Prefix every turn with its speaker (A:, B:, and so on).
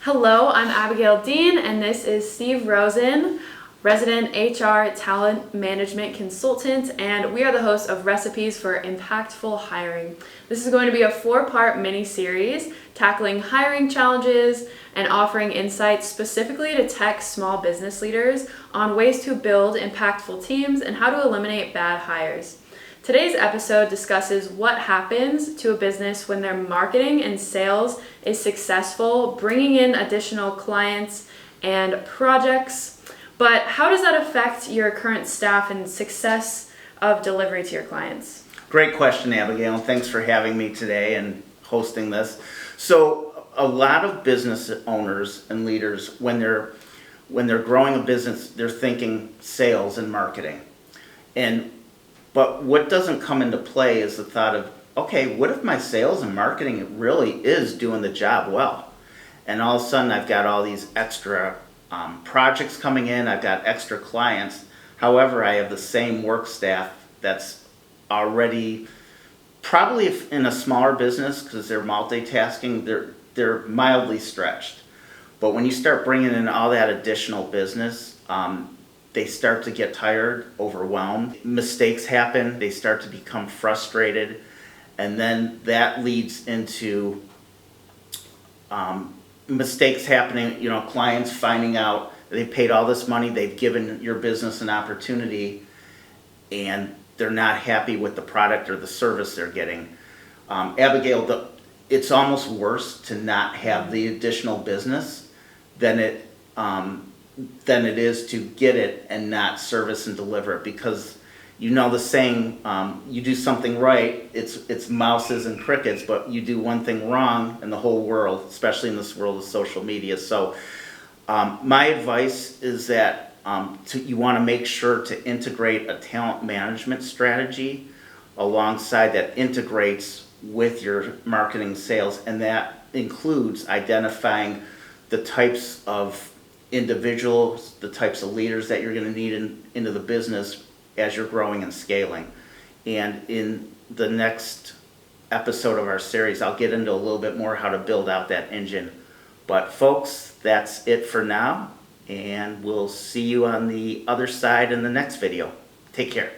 A: Hello, I'm Abigail Dean, and this is Steve Rosen, resident HR talent management consultant, and we are the hosts of Recipes for Impactful Hiring. This is going to be a 4-part mini-series tackling hiring challenges and offering insights specifically to tech small business leaders on ways to build impactful teams and how to eliminate bad hires. Today's episode discusses what happens to a business when their marketing and sales is successful, bringing in additional clients and projects. But how does that affect your current staff and success of delivery to your clients?
B: Great question, Abigail. Thanks for having me today and hosting this. So a lot of business owners and leaders, when they're growing a business, they're thinking sales and marketing. But what doesn't come into play is the thought of, okay, what if my sales and marketing really is doing the job well? And all of a sudden I've got all these extra projects coming in, I've got extra clients. However, I have the same work staff that's already, probably in a smaller business because they're multitasking, they're mildly stretched. But when you start bringing in all that additional business, they start to get tired, overwhelmed. Mistakes happen, they start to become frustrated, and then that leads into mistakes happening, clients finding out they paid all this money, they've given your business an opportunity, and they're not happy with the product or the service they're getting. Abigail, it's almost worse to not have the additional business than it is to get it and not service and deliver it, because the saying, you do something right, it's mouses and crickets, but you do one thing wrong and the whole world, especially in this world of social media. So my advice is that you want to make sure to integrate a talent management strategy alongside that integrates with your marketing sales, and that includes identifying the types of individuals, the types of leaders that you're going to need into the business as you're growing and scaling. And in the next episode of our series, I'll get into a little bit more how to build out that engine. But folks, that's it for now, and we'll see you on the other side in the next video. Take care.